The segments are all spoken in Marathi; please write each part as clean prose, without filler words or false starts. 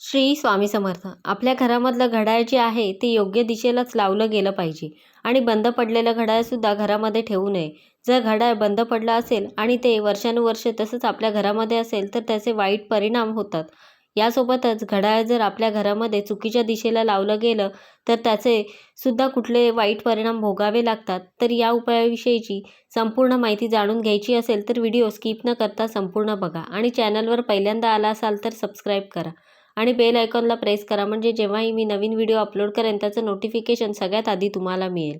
श्री स्वामी समर्थ. आपल्या घरामधलं घड्याळ जे आहे ते योग्य दिशेलाच लावलं गेलं पाहिजे आणि बंद पडलेलं घड्याळसुद्धा घरामध्ये ठेवू नये. जर घड्याळ बंद पडलं असेल आणि ते वर्षानुवर्ष तसंच आपल्या घरामध्ये असेल तर त्याचे वाईट परिणाम होतात. यासोबतच घड्याळ जर आपल्या घरामध्ये चुकीच्या दिशेला लावलं गेलं तर त्याचे सुद्धा कुठले वाईट परिणाम भोगावे लागतात. तर या उपायाविषयीची संपूर्ण माहिती जाणून घ्यायची असेल तर व्हिडिओ स्किप न करता संपूर्ण बघा आणि चॅनलवर पहिल्यांदा आला असाल तर सबस्क्राईब करा आणि बेल आयकॉनला प्रेस करा, म्हणजे जेव्हाही मी नवीन व्हिडिओ अपलोड करेन त्याचं नोटिफिकेशन सगळ्यात आधी तुम्हाला मिळेल.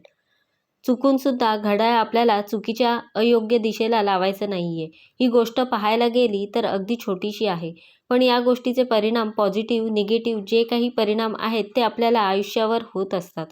चुकूनसुद्धा घड्याळ आपल्याला चुकीच्या अयोग्य दिशेला लावायचं नाही आहे. ही गोष्ट पाहायला गेली तर अगदी छोटीशी आहे, पण या गोष्टीचे परिणाम पॉझिटिव्ह, निगेटिव्ह जे काही परिणाम आहेत ते आपल्याला आयुष्यावर होत असतात.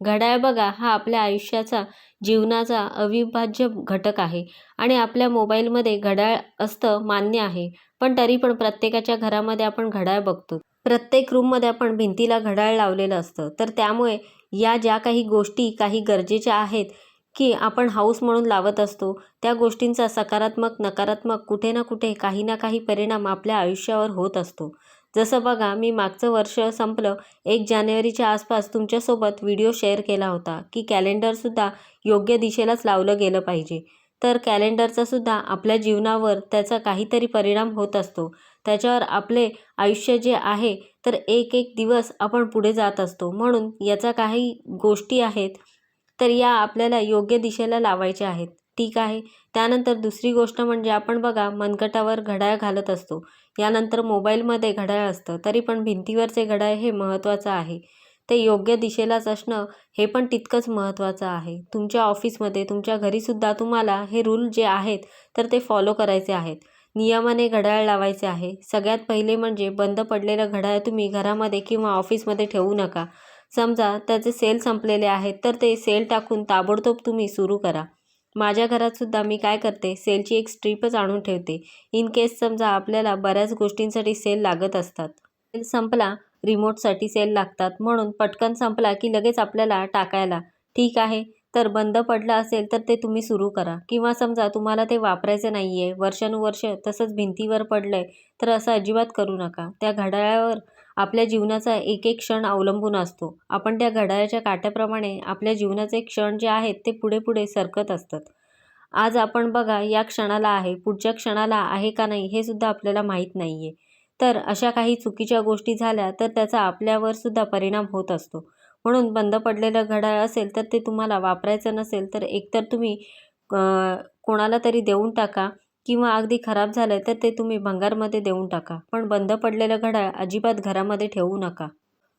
घड्याळ बघा हा आपल्या आयुष्याचा, जीवनाचा अविभाज्य घटक आहे आणि आपल्या मोबाईलमध्ये घड्याळ असतं मान्य आहे, पण तरी पण प्रत्येकाच्या घरामध्ये आपण घड्याळ बघतो. प्रत्येक रूममध्ये आपण भिंतीला घड्याळ लावलेलं असतं. तर त्यामुळे या ज्या काही गोष्टी काही गरजेच्या आहेत की आपण हाऊस म्हणून लावत असतो, त्या गोष्टींचा सकारात्मक, नकारात्मक कुठे ना कुठे काही ना काही परिणाम आपल्या आयुष्यावर होत असतो. जसं बघा, मी मागचं वर्ष संपलं 1 जानेवारीच्या आसपास तुमच्यासोबत व्हिडिओ शेअर केला होता की कॅलेंडरसुद्धा योग्य दिशेलाच लावलं गेलं पाहिजे. तर कॅलेंडरचा सुद्धा आपल्या जीवनावर त्याचा काहीतरी परिणाम होत असतो. त्याच्यावर आपले आयुष्य जे आहे तर एक एक दिवस आपण पुढे जात असतो. म्हणून याचा काही गोष्टी आहेत तर या आपल्याला योग्य दिशेला लावायच्या आहेत. ठीक आहे. त्यानंतर दुसरी गोष्ट म्हणजे आपण बघा मनगटावर घड्याळ घालत असतो. यानंतर मोबाईलमध्ये घड्याळ असतं, तरी पण भिंतीवरचे घड्याळ हे महत्त्वाचं आहे. ते योग्य दिशेलाच असणं हे पण तितकंच महत्त्वाचं आहे. तुमच्या ऑफिसमध्ये, तुमच्या घरीसुद्धा तुम्हाला हे रूल जे आहेत तर ते फॉलो करायचे आहेत. नियमाने घड्याळ लावायचे आहे. सगळ्यात पहिले म्हणजे बंद पडलेलं घड्याळ तुम्ही घरामध्ये किंवा ऑफिसमध्ये ठेवू नका. समजा त्याचे सेल संपलेले आहेत तर ते सेल टाकून ताबडतोब तुम्ही सुरू करा. माझ्या घरातसुद्धा मी काय करते, सेलची एक स्ट्रीपच आणून ठेवते. इन केस समजा आपल्याला बऱ्याच गोष्टींसाठी सेल लागत असतात. सेल संपला, रिमोटसाठी सेल लागतात, म्हणून पटकन संपला की लगेच आपल्याला टाकायला. ठीक आहे. तर बंद पडलं असेल तर ते तुम्ही सुरू करा, किंवा समजा तुम्हाला ते वापरायचं नाही आहे, वर्षानुवर्ष तसंच भिंतीवर पडलं आहे, तर असं अजिबात करू नका. त्या घड्याळावर आपल्या जीवनाचा एक एक क्षण अवलंबून असतो. आपण त्या घड्याळाच्या काट्याप्रमाणे आपल्या जीवनाचे क्षण जे आहेत ते पुढे पुढे सरकत असतात. आज आपण बघा या क्षणाला आहे, पुढच्या क्षणाला आहे का नाही हे सुद्धा आपल्याला माहीत नाही आहे. तर अशा काही चुकीच्या गोष्टी झाल्या तर त्याचा आपल्यावर सुद्धा परिणाम होत असतो. म्हणून बंद पडलेलं घड्याळ असेल तर ते तुम्हाला वापरायचं नसेल तर एकतर तुम्ही कोणाला तरी देऊन टाका, किंवा अगदी खराब झालं तर ते तुम्ही भंगारमध्ये देऊन टाका. पण बंद पडलेलं घड्याळ अजिबात घरामध्ये ठेवू नका.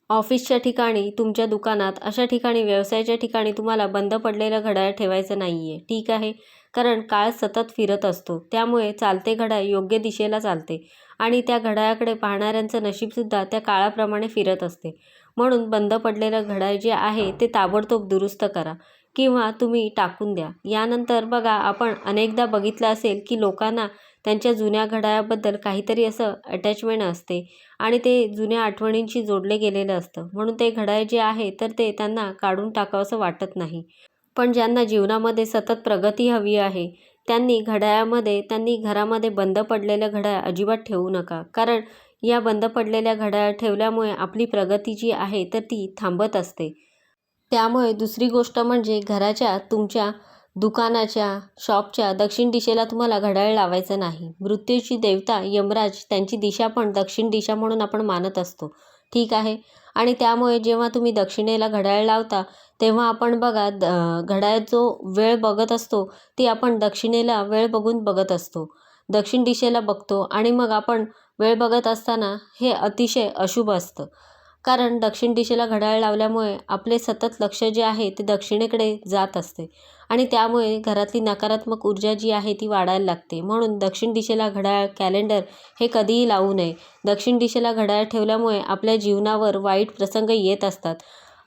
ऑफिसच्या ठिकाणी, तुमच्या दुकानात, अशा ठिकाणी, व्यवसायाच्या ठिकाणी तुम्हाला बंद पडलेलं घड्याळ ठेवायचं नाही आहे. ठीक आहे. कारण काळ सतत फिरत असतो, त्यामुळे चालते घड्याळ योग्य दिशेला चालते आणि त्या घड्याळाकडे पाहणाऱ्यांचं नशीबसुद्धा त्या काळाप्रमाणे फिरत असते. म्हणून बंद पडलेलं घड्याळ जे आहे ते ताबडतोब दुरुस्त करा किंवा तुम्ही टाकून द्या. यानंतर बघा, आपण अनेकदा बघितलं असेल की लोकांना त्यांच्या जुन्या घड्याळाबद्दल काहीतरी असं अटॅचमेंट असते आणि ते जुन्या आठवणींशी जोडले गेलेलं असतं, म्हणून ते घड्याळ जे आहे तर ते त्यांना काढून टाकावंसं वाटत नाही. पण ज्यांना जीवनामध्ये सतत प्रगती हवी आहे त्यांनी घरामध्ये बंद पडलेलं घड्याळ अजिबात ठेवू नका. कारण या बंद पडलेल्या घड्याळ ठेवल्यामुळे आपली प्रगती जी आहे तर ती थांबत असते. त्यामुळे दुसरी गोष्ट म्हणजे घराच्या, तुमच्या दुकानाच्या, शॉपच्या दक्षिण दिशेला तुम्हाला घड्याळ लावायचं नाही. मृत्यूची देवता यमराज, त्यांची दिशा पण दक्षिण दिशा म्हणून आपण मानत असतो. ठीक आहे. आणि त्यामुळे जेव्हा तुम्ही दक्षिणेला घड्याळ लावता तेव्हा आपण बघा घड्याळ जो वेळ बघत असतो ती आपण दक्षिणेला वेळ बघून बघत असतो, दक्षिण दिशेला बघतो आणि मग आपण वेळ बघत असताना हे अतिशय अशुभ असतं. कारण दक्षिण दिशेला घड्याळ लावल्यामुळे आपले सतत लक्ष जे आहे ते दक्षिणेकडे जात असते आणि त्यामुळे घरातली नकारात्मक ऊर्जा जी आहे ती वाढायला लागते. म्हणून दक्षिण दिशेला घड्याळ, कॅलेंडर हे कधीही लावू नये. दक्षिण दिशेला घड्याळ ठेवल्यामुळे आपल्या जीवनावर वाईट प्रसंग येत असतात.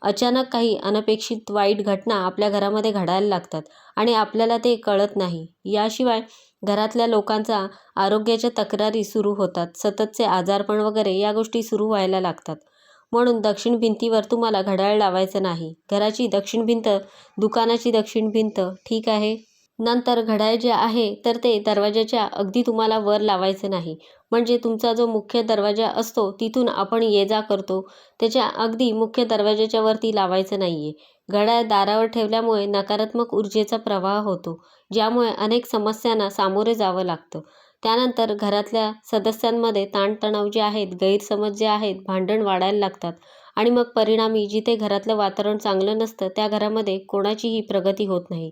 अचानक काही अनपेक्षित वाईट घटना आपल्या घरामध्ये घडायला लागतात आणि आपल्याला ते कळत नाही. याशिवाय घरातल्या लोकांचा आरोग्याच्या तक्रारी सुरू होतात, सततचे आजारपण वगैरे या गोष्टी सुरू व्हायला लागतात. म्हणून दक्षिण भिंतीवर तुम्हाला घड्याळ लावायचं नाही. घराची दक्षिण भिंत, दुकानाची दक्षिण भिंत, ठीक आहे. नंतर घड्याळ जे आहे तर ते दरवाजाच्या अगदी तुम्हाला वर लावायचं नाही. म्हणजे तुमचा जो मुख्य दरवाजा असतो तिथून आपण ये जा करतो त्याच्या अगदी मुख्य दरवाजाच्या वरती लावायचं नाही आहे. घड्याळ दारावर ठेवल्यामुळे नकारात्मक ऊर्जेचा प्रवाह होतो, ज्यामुळे अनेक समस्यांना सामोरे जावं लागतं. त्यानंतर घरातल्या सदस्यांमध्ये ताणतणाव जे आहेत, गैरसमज जे आहेत, भांडण वाढायला लागतात आणि मग परिणामी जिथे घरातलं वातावरण चांगलं नसतं त्या घरामध्ये कोणाचीही प्रगती होत नाही.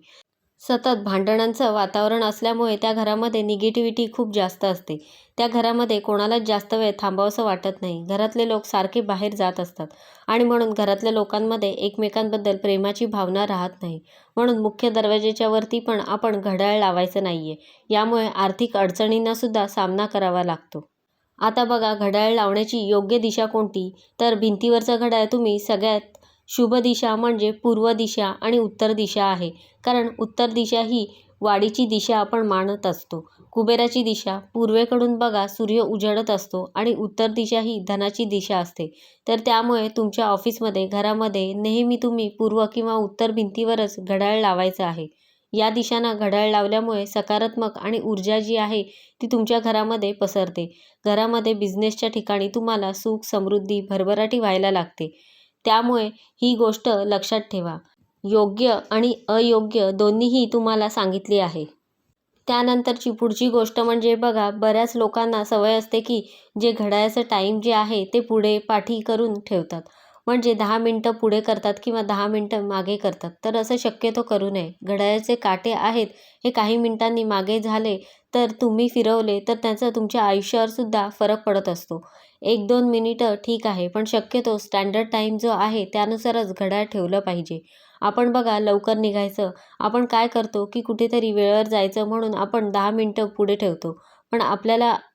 सतत भांडणांचं वातावरण असल्यामुळे त्या घरामध्ये निगेटिव्हिटी खूप जास्त असते. त्या घरामध्ये कोणालाच जास्त वेळ थांबावंसं वाटत नाही. घरातले लोक सारखे बाहेर जात असतात आणि म्हणून घरातल्या लोकांमध्ये एकमेकांबद्दल प्रेमाची भावना राहत नाही. म्हणून मुख्य दरवाजाच्या वरती पण आपण घड्याळ लावायचं नाही आहे. यामुळे आर्थिक अडचणींनासुद्धा सामना करावा लागतो. आता बघा, घड्याळ लावण्याची योग्य दिशा कोणती? तर भिंतीवरचं घड्याळ तुम्ही सगळ्यात शुभ दिशा म्हणजे पूर्व दिशा आणि उत्तर दिशा आहे. कारण उत्तर दिशा ही वाढीची दिशा आपण मानत असतो. कुबेराची दिशा पूर्वेकडून बघा सूर्य उजाडत असतो आणि उत्तर दिशा ही धनाची दिशा असते. तर त्यामुळे तुमच्या ऑफिसमध्ये, घरामध्ये नेहमी तुम्ही पूर्व किंवा उत्तर भिंतीवरच घड्याळ लावायचं आहे. या दिशांना घड्याळ लावल्यामुळे सकारात्मक आणि ऊर्जा जी आहे ती तुमच्या घरामध्ये पसरते. घरामध्ये बिझनेसच्या ठिकाणी तुम्हाला सुख, समृद्धी, भरभराटी व्हायला लागते. त्यामुळे ही गोष्ट लक्षात ठेवा. योग्य आणि अयोग्य दोन्हीही तुम्हाला सांगितली आहे. त्यानंतरची पुढची गोष्ट म्हणजे बघा, बऱ्याच लोकांना सवय असते की जे घड्याळाचं टाईम जे आहे ते पुढे पाठी करून ठेवतात. म्हणजे 10 मिनटं पुढे करतात किंवा 10 मिनटं मागे करतात. तर असं शक्यतो करू नये. घड्याळाचे काटे आहेत हे काही मिनिटांनी मागे झाले तर तुम्ही फिरवले तर त्याचा तुमच्या आयुष्यावर सुद्धा फरक पडत असतो. 1-2 मिनिटं ठीक आहे, पण शक्यतो स्टँडर्ड टाईम जो आहे त्यानुसारच घड्याळ ठेवलं पाहिजे. आपण बघा लवकर निघायचं, आपण काय करतो की कुठेतरी वेळेवर जायचं म्हणून आपण 10 मिनटं पुढे ठेवतो. पण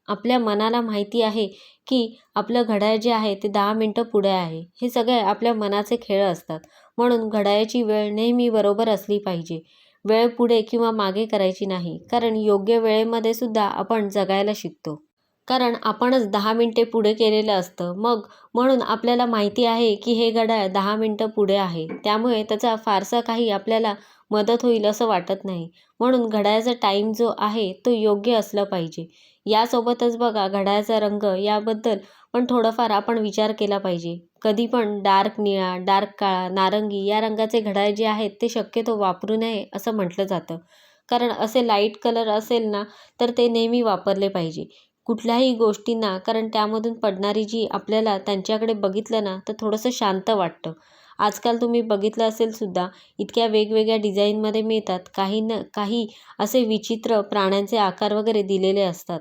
आपल्या मनाला माहिती आहे की आपलं घड्याळ जे आहे ते 10 मिनटं पुढे आहे. हे सगळे आपल्या मनाचे खेळ असतात. म्हणून घड्याळाची वेळ नेहमी बरोबर असली पाहिजे. वेळ पुढे किंवा मागे करायची नाही. कारण योग्य वेळेमध्ये सुद्धा आपण जगायला शिकतो. कारण आपणच 10 मिनिटे पुढे केलेलं असतं. म्हणून आपल्याला माहिती आहे की हे घड्याळ 10 मिनिटं पुढे आहे. त्यामुळे त्याचा फारसा काही आपल्याला मदत होईल असं वाटत नाही. म्हणून घड्याळाचा टाईम जो आहे तो योग्य असलं पाहिजे. यासोबतच बघा, घड्याळाचा रंग याबद्दल पण थोडंफार आपण विचार केला पाहिजे. कधी पण डार्क निळा, डार्क काळा, नारंगी या रंगाचे घड्याळ जे आहेत ते शक्यतो वापरू नये असं म्हटलं जातं. कारण असे लाईट कलर असेल ना तर ते नेहमी वापरले पाहिजे कुठल्याही गोष्टींना. कारण त्यामधून पडणारी जी आपल्याला त्यांच्याकडे बघितलं ना तर थोडंसं शांत वाटतं. आजकाल तुम्ही बघितलं असेल सुद्धा, इतक्या वेगवेगळ्या डिझाईनमध्ये मिळतात. काही ना काही असे विचित्र प्राण्यांचे आकार वगैरे दिलेले असतात.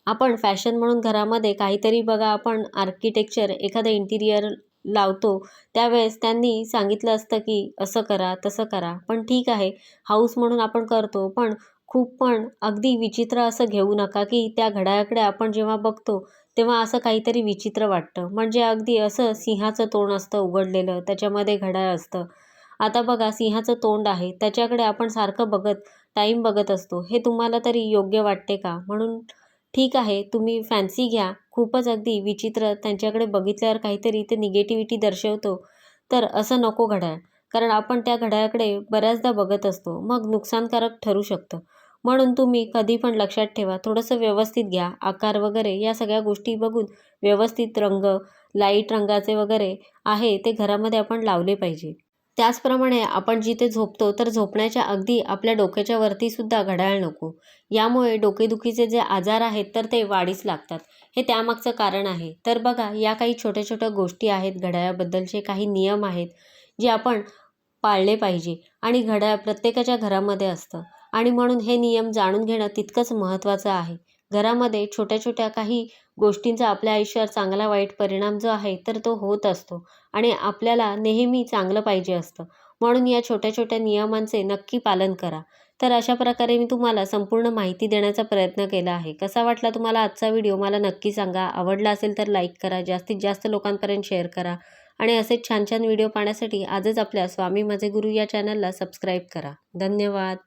आपण फॅशन म्हणून घरामध्ये काहीतरी बघा, आपण आर्किटेक्चर एखादं इंटिरियर लावतो त्यावेळेस त्यांनी सांगितलं असतं की असं करा, तसं करा. पण ठीक आहे, हाऊस म्हणून आपण करतो. पण अगदी विचित्र असं घेऊ नका की त्या घड्याळाकडे आपण जेव्हा बघतो तेव्हा असं काहीतरी विचित्र वाटतं. म्हणजे अगदी असं सिंहाचं तोंड असतं उघडलेलं, त्याच्यामध्ये घड्याळ असतं. आता बघा, सिंहाचं तोंड आहे त्याच्याकडे आपण सारखं टाईम बघत असतो. हे तुम्हाला तरी योग्य वाटते का? म्हणून ठीक आहे, तुम्ही फॅन्सी घ्या. खूपच अगदी विचित्र त्यांच्याकडे बघितल्यावर काहीतरी ते निगेटिव्हिटी दर्शवतो. तर असं नको घड्याळ. कारण आपण त्या घड्याळाकडे बऱ्याचदा बघत असतो. मग नुकसानकारक ठरू शकतं. म्हणून तुम्ही कधी पण लक्षात ठेवा, थोडंसं व्यवस्थित घ्या. आकार वगैरे या सगळ्या गोष्टी बघून व्यवस्थित रंग, लाईट रंगाचे वगैरे आहे ते घरामध्ये आपण लावले पाहिजे. त्याचप्रमाणे आपण जिथे झोपतो तर झोपण्याच्या अगदी आपल्या डोक्याच्या वरती सुद्धा घड्याळ नको. यामुळे डोकेदुखीचे जे आजार आहेत तर ते वाढीस लागतात. हे त्यामागचं कारण आहे. तर बघा, या काही छोट्या छोट्या गोष्टी आहेत, घड्याळाबद्दलचे काही नियम आहेत जे आपण पाळले पाहिजे. आणि घड्याळ प्रत्येकाच्या घरामध्ये असतं आणि म्हणून हे नियम जाणून घेणं तितकंच महत्त्वाचं आहे. घरामध्ये छोट्या छोट्या काही गोष्टींचा आपल्या आयुष्यावर चांगला वाईट परिणाम जो आहे तर तो होत असतो आणि आपल्याला नेहमी चांगलं पाहिजे असतं. म्हणून या छोट्या छोट्या नियमांचे नक्की पालन करा. तर अशा प्रकारे मी तुम्हाला संपूर्ण माहिती देण्याचा प्रयत्न केला आहे. कसा वाटला तुम्हाला आजचा व्हिडिओ मला नक्की सांगा. आवडला असेल तर लाईक करा, जास्तीत जास्त लोकांपर्यंत शेअर करा आणि असेच छान छान व्हिडिओ पाहण्यासाठी आजच आपल्या स्वामी माझे गुरु या चॅनलला सबस्क्राईब करा. धन्यवाद.